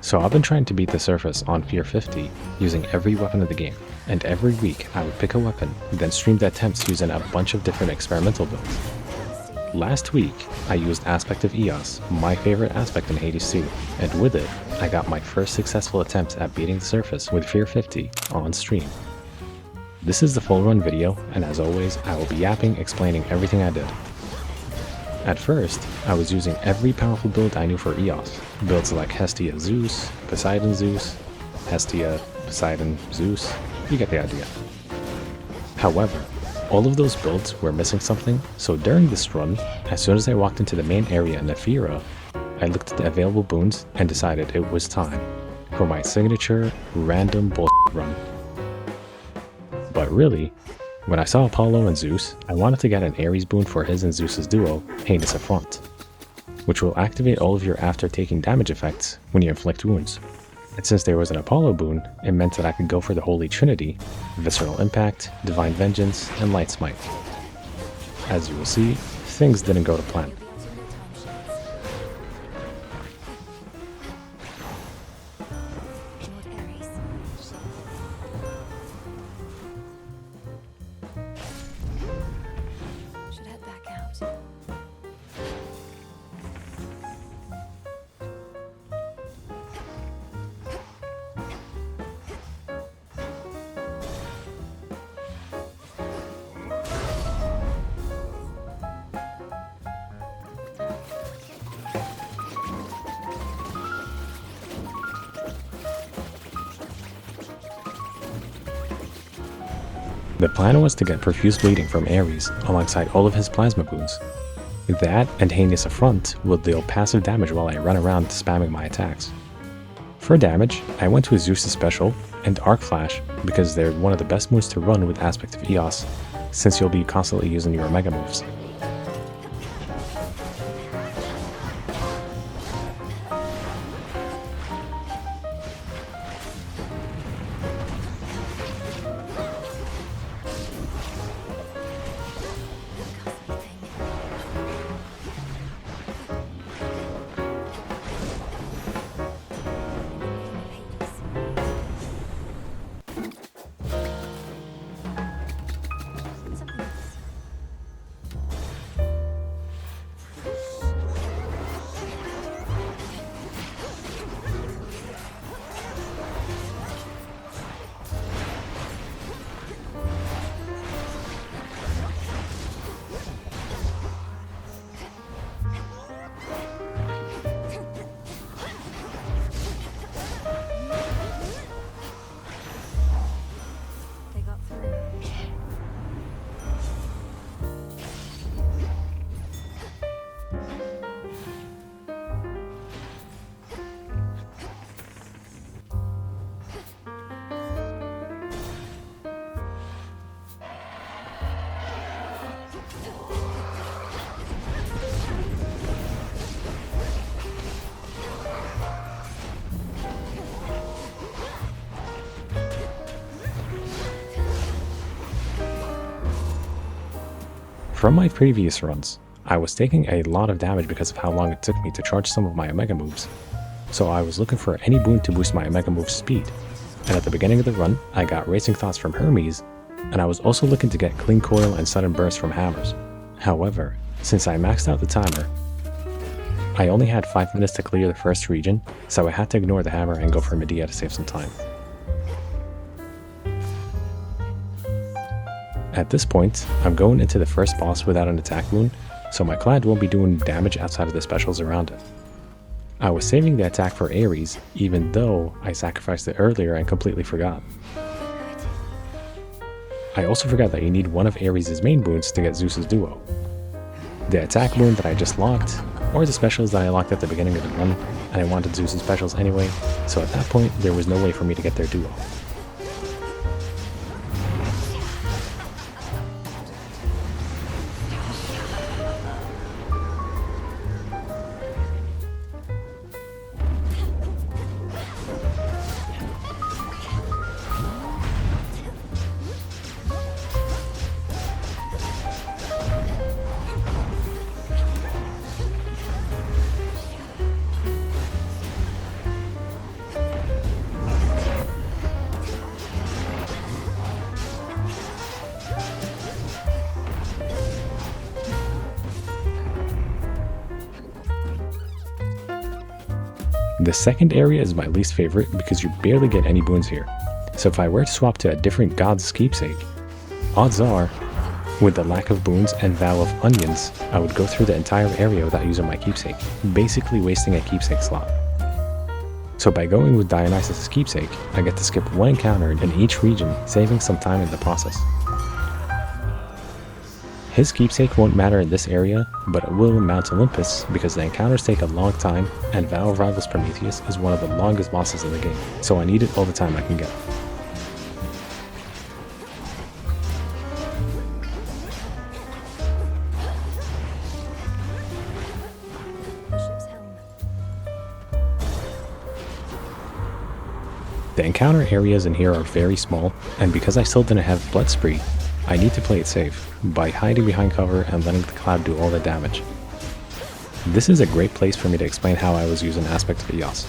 So I've been trying to beat the surface on Fear 50 using every weapon of the game, and every week I would pick a weapon, then stream the attempts using a bunch of different experimental builds. Last week, I used Aspect of EOS, my favorite aspect in Hades 2, and with it, I got my first successful attempt at beating the surface with Fear 50 on stream. This is the full run video, and as always, I will be yapping explaining everything I did. At first, I was using every powerful build I knew for EOS, builds like Hestia Zeus, Poseidon Zeus, Hestia, Poseidon, Zeus, you get the idea. However, all of those builds were missing something, so during this run, as soon as I walked into the main area in Ephyra, I looked at the available boons and decided it was time for my signature random bullshit run. But really, when I saw Apollo and Zeus, I wanted to get an Ares boon for his and Zeus's duo, Heinous Affront, which will activate all of your after taking damage effects when you inflict wounds. And since there was an Apollo boon, it meant that I could go for the Holy Trinity, Visceral Impact, Divine Vengeance, and Light Smite. As you will see, things didn't go to plan. The plan was to get Profuse Bleeding from Ares alongside all of his plasma boons. That and Heinous Affront will deal passive damage while I run around spamming my attacks. For damage, I went with Zeus' special and Arc Flash because they're one of the best moves to run with Aspect of EOS, since you'll be constantly using your mega moves. From my previous runs, I was taking a lot of damage because of how long it took me to charge some of my Omega moves, so I was looking for any boon to boost my Omega move speed, and at the beginning of the run, I got Racing Thoughts from Hermes, and I was also looking to get Clean Coil and Sudden Burst from Hammers. However, since I maxed out the timer, I only had 5 minutes to clear the first region, so I had to ignore the hammer and go for Medea to save some time. At this point, I'm going into the first boss without an attack boon, so my Clad won't be doing damage outside of the specials around it. I was saving the attack for Ares, even though I sacrificed it earlier and completely forgot. I also forgot that you need one of Ares' main boons to get Zeus' duo. The attack boon that I just locked, or the specials that I locked at the beginning of the run, and I wanted Zeus' specials anyway, so at that point there was no way for me to get their duo. The second area is my least favorite because you barely get any boons here. So if I were to swap to a different god's keepsake, odds are, with the lack of boons and Vow of Onions, I would go through the entire area without using my keepsake, basically wasting a keepsake slot. So by going with Dionysus' keepsake, I get to skip one encounter in each region, saving some time in the process. His keepsake won't matter in this area, but it will in Mount Olympus because the encounters take a long time and Vow of Rivals Prometheus is one of the longest bosses in the game, so I need it all the time I can get. The encounter areas in here are very small, and because I still didn't have Blood Spree, I need to play it safe, by hiding behind cover and letting the cloud do all the damage. This is a great place for me to explain how I was using Aspect of EOS.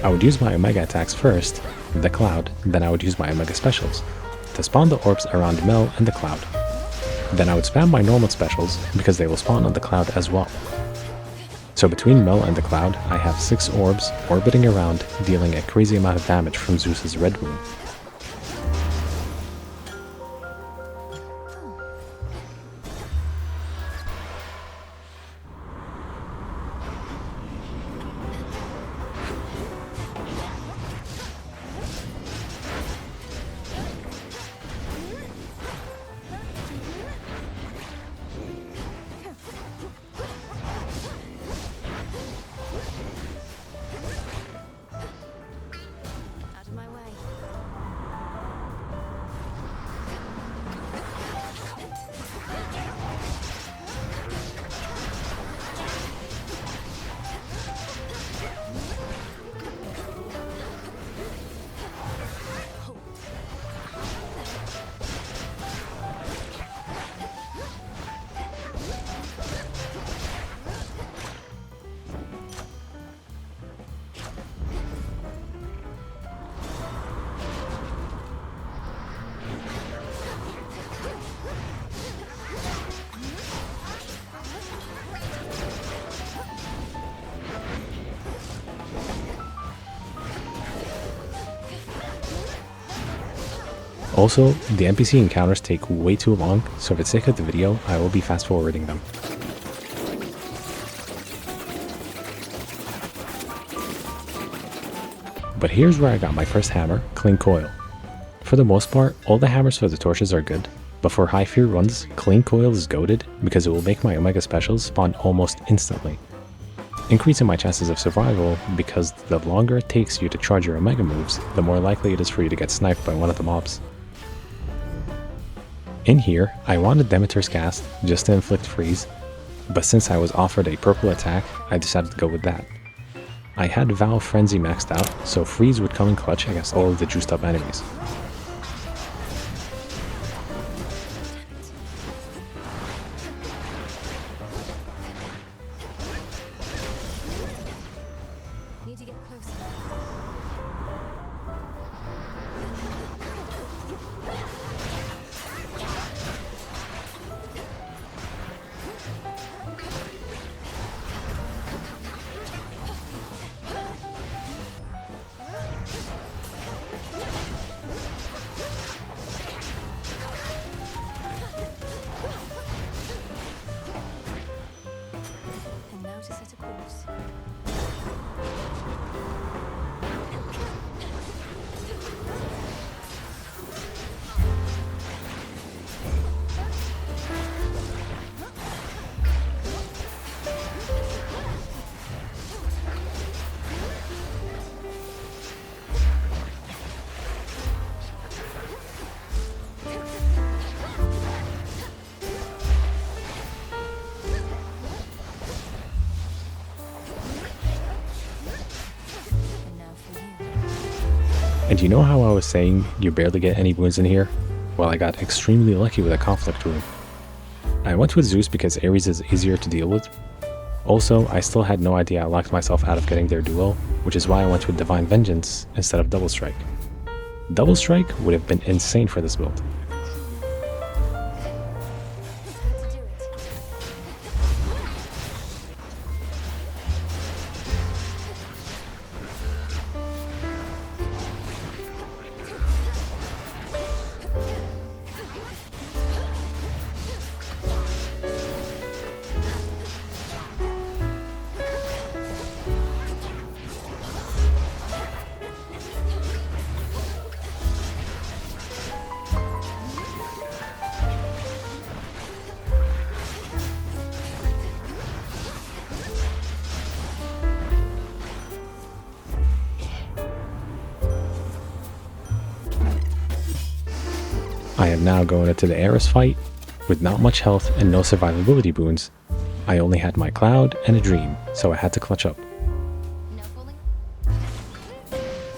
I would use my Omega attacks first, the cloud, then I would use my Omega specials, to spawn the orbs around Mel and the cloud. Then I would spam my normal specials, because they will spawn on the cloud as well. So between Mel and the cloud, I have 6 orbs orbiting around, dealing a crazy amount of damage from Zeus's red moon. Also, the NPC encounters take way too long, so for the sake of the video, I will be fast forwarding them. But here's where I got my first hammer, Clean Coil. For the most part, all the hammers for the torches are good, but for high fear runs, Clean Coil is goated because it will make my Omega specials spawn almost instantly, increasing my chances of survival because the longer it takes you to charge your Omega moves, the more likely it is for you to get sniped by one of the mobs. In here, I wanted Demeter's cast just to inflict freeze, but since I was offered a purple attack, I decided to go with that. I had Vow Frenzy maxed out, so freeze would come in clutch against all of the juiced up enemies. Need to get closer. And now to set a course. And you know how I was saying you barely get any wounds in here? Well, I got extremely lucky with a conflict rune. I went with Zeus because Eris is easier to deal with. Also, I still had no idea I locked myself out of getting their duel, which is why I went with Divine Vengeance instead of Double Strike. Double Strike would have been insane for this build. I am now going into the Eris fight with not much health and no survivability boons. I only had my cloud and a dream, so I had to clutch up. No pulling. Come on, everybody, join in.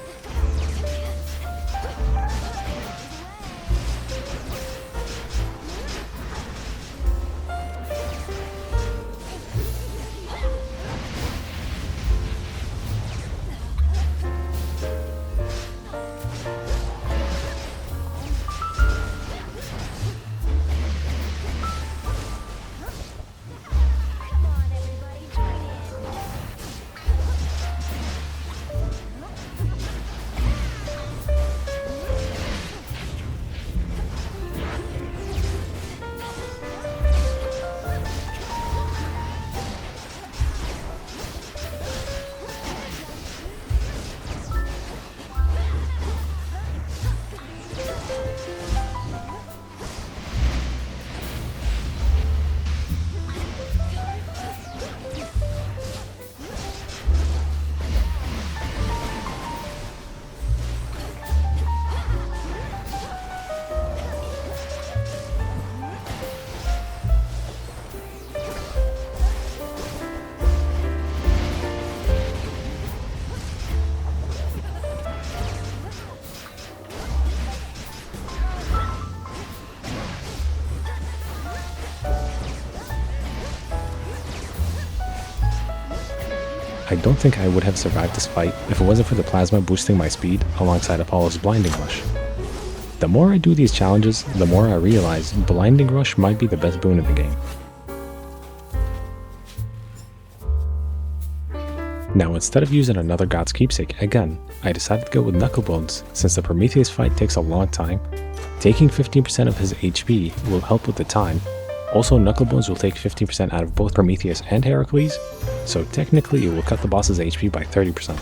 I don't think I would have survived this fight if it wasn't for the plasma boosting my speed alongside Apollo's blinding rush. The more I do these challenges, the more I realize blinding rush might be the best boon in the game. Now instead of using another God's Keepsake again, I decided to go with Knucklebones since the Prometheus fight takes a long time. Taking 15% of his HP will help with the time. Also, Knucklebones will take 15% out of both Prometheus and Heracles, so technically it will cut the boss's HP by 30%.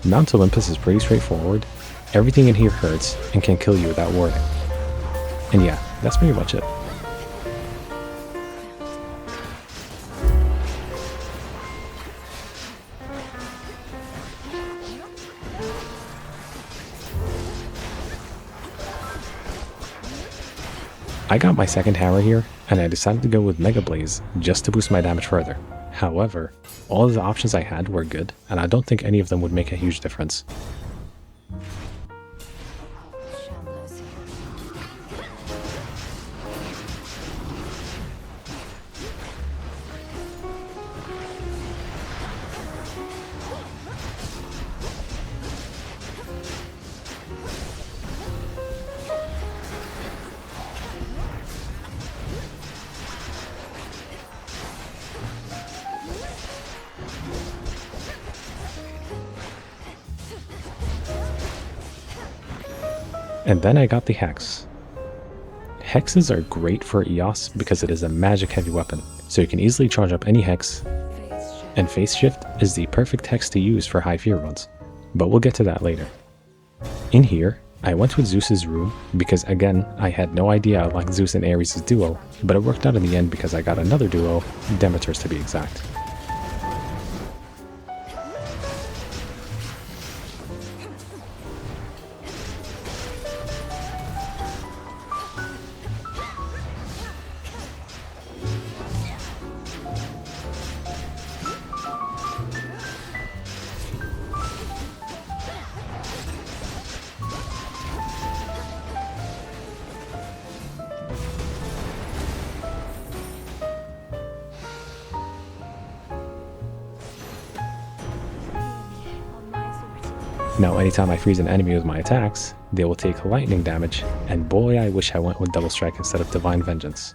Mount Olympus is pretty straightforward. Everything in here hurts and can kill you without warning. And yeah, that's pretty much it. I got my second hammer here, and I decided to go with Mega Blaze just to boost my damage further. However, all of the options I had were good, and I don't think any of them would make a huge difference. Shambles. And then I got the Hex. Hexes are great for EOS because it is a magic heavy weapon, so you can easily charge up any Hex, and Phase Shift is the perfect Hex to use for high fear runs, but we'll get to that later. In here, I went with Zeus's room because again, I had no idea I liked Zeus and Eris' duo, but it worked out in the end because I got another duo, Demeter's to be exact. Now anytime I freeze an enemy with my attacks, they will take lightning damage, and boy I wish I went with Double Strike instead of Divine Vengeance.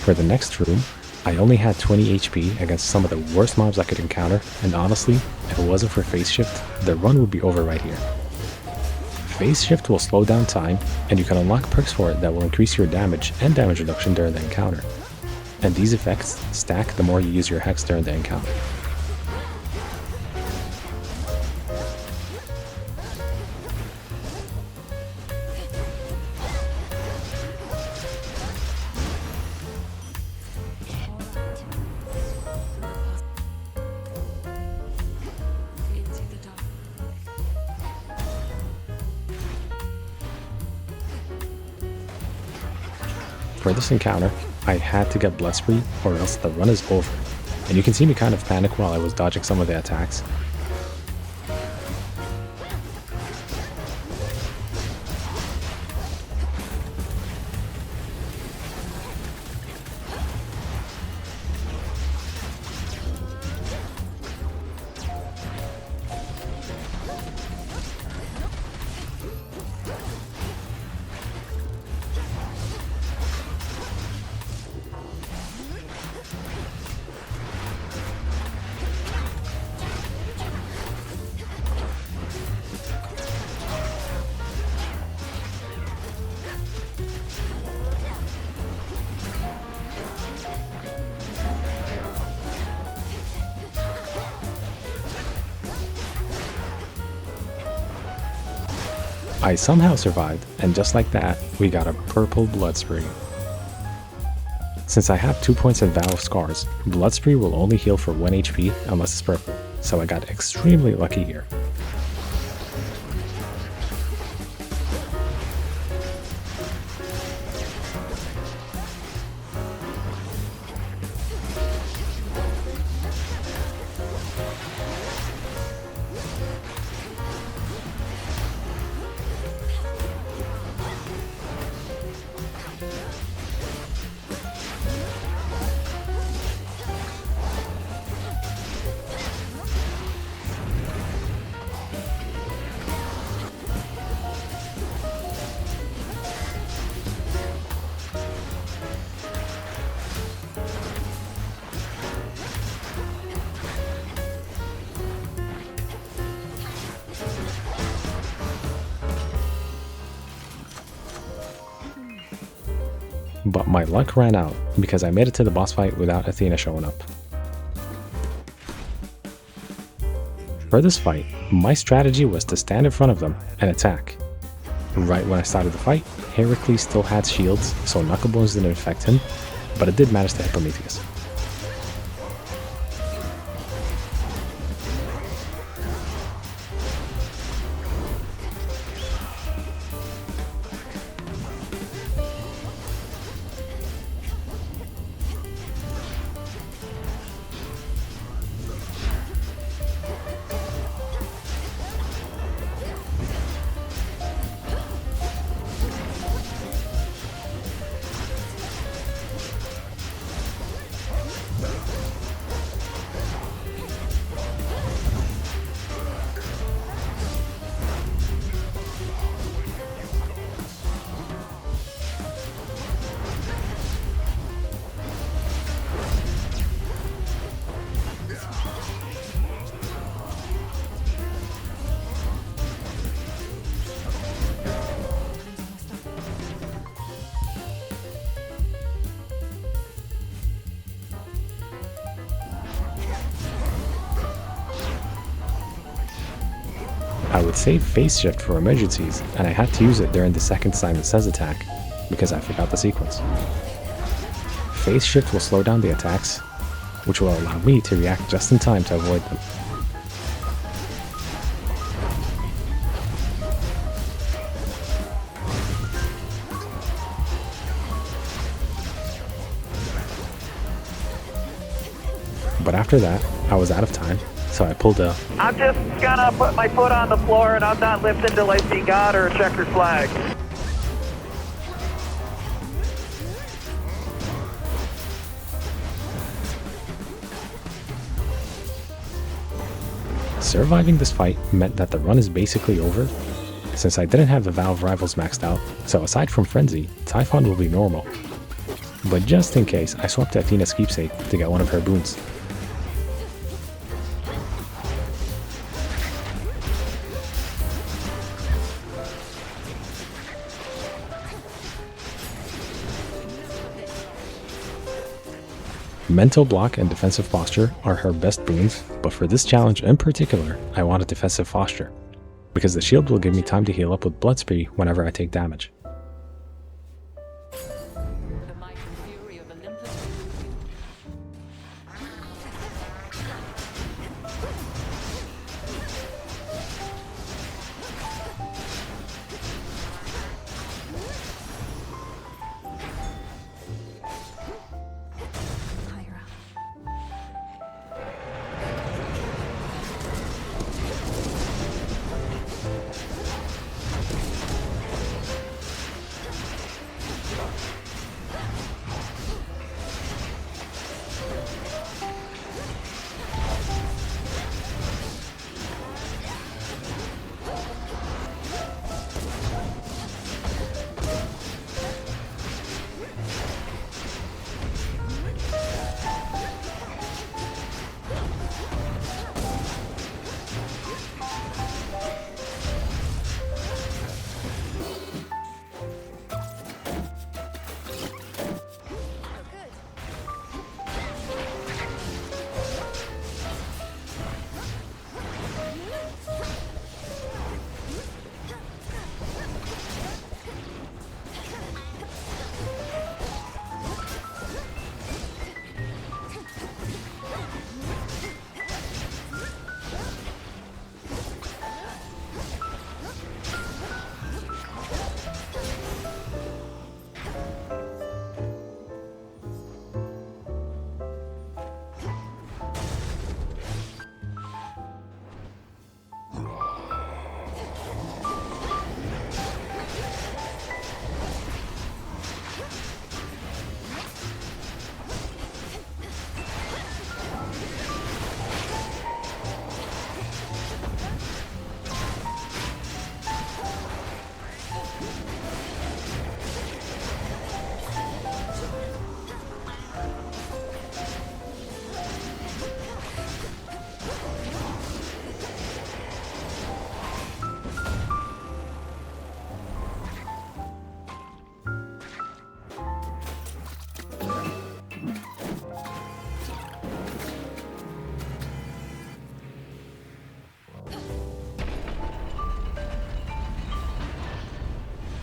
For the next room, I only had 20 HP against some of the worst mobs I could encounter, and honestly, if it wasn't for Phase Shift, the run would be over right here. Phase Shift will slow down time, and you can unlock perks for it that will increase your damage and damage reduction during the encounter. And these effects stack the more you use your Hex during the encounter. For this encounter, I had to get Blood Spree or else the run is over, and you can see me kind of panic while I was dodging some of the attacks. I somehow survived, and just like that, we got a purple Blood Spree. Since I have 2 points of Vow of Scars, Blood Spree will only heal for 1 HP unless it's purple, so I got extremely lucky here. But my luck ran out because I made it to the boss fight without Athena showing up. For this fight, my strategy was to stand in front of them and attack. Right when I started the fight, Heracles still had shields, so Knucklebones didn't affect him, but it did manage to hit Prometheus. I would save Phase Shift for emergencies, and I had to use it during the second Simon Says attack, because I forgot the sequence. Phase Shift will slow down the attacks, which will allow me to react just in time to avoid them. But after that, I was out of time, so I pulled a I'm just gonna put my foot on the floor and I'm not lifting till I see God or a checkered flag. Surviving this fight meant that the run is basically over, since I didn't have the Vow of Rivals maxed out, so aside from Frenzy, Typhon will be normal. But just in case, I swapped to Athena's Keepsake to get one of her boons. Mental block and defensive posture are her best boons, but for this challenge in particular, I want a defensive posture, because the shield will give me time to heal up with blood spree whenever I take damage. The might and fury of Olympus elude you. Ephyra.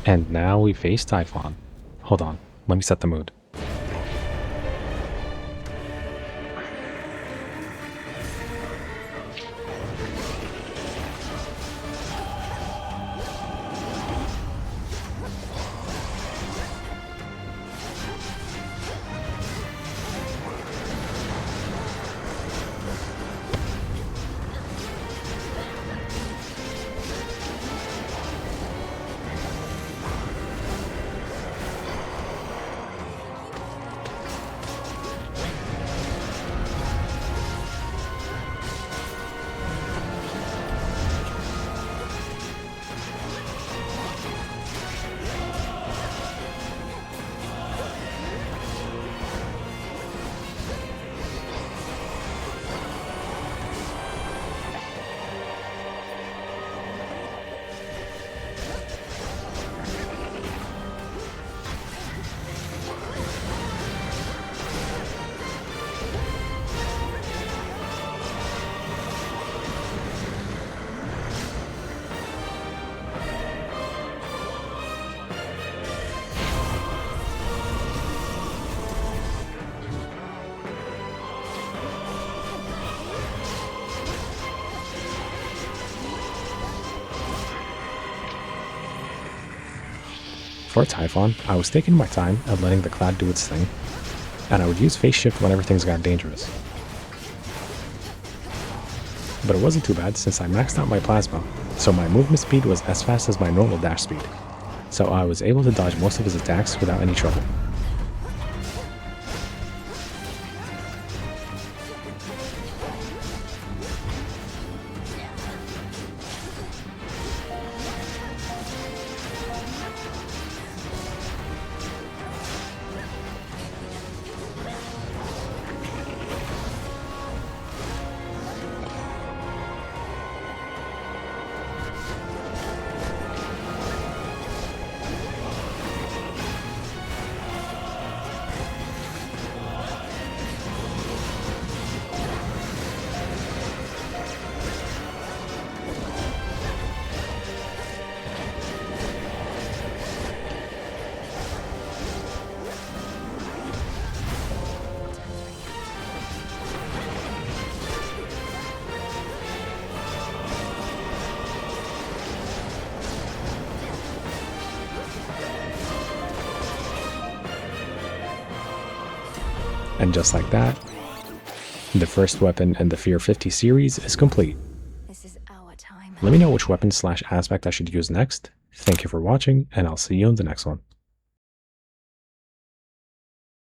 And now we face Typhon. Hold on, let me set the mood. For Typhon, I was taking my time and letting the clad do its thing, and I would use phase shift whenever things got dangerous. But it wasn't too bad since I maxed out my plasma, so my movement speed was as fast as my normal dash speed, so I was able to dodge most of his attacks without any trouble. And just like that, the first weapon in the Fear 50 series is complete. This is our time. Let me know which weapon/aspect I should use next. Thank you for watching, and I'll see you in the next one.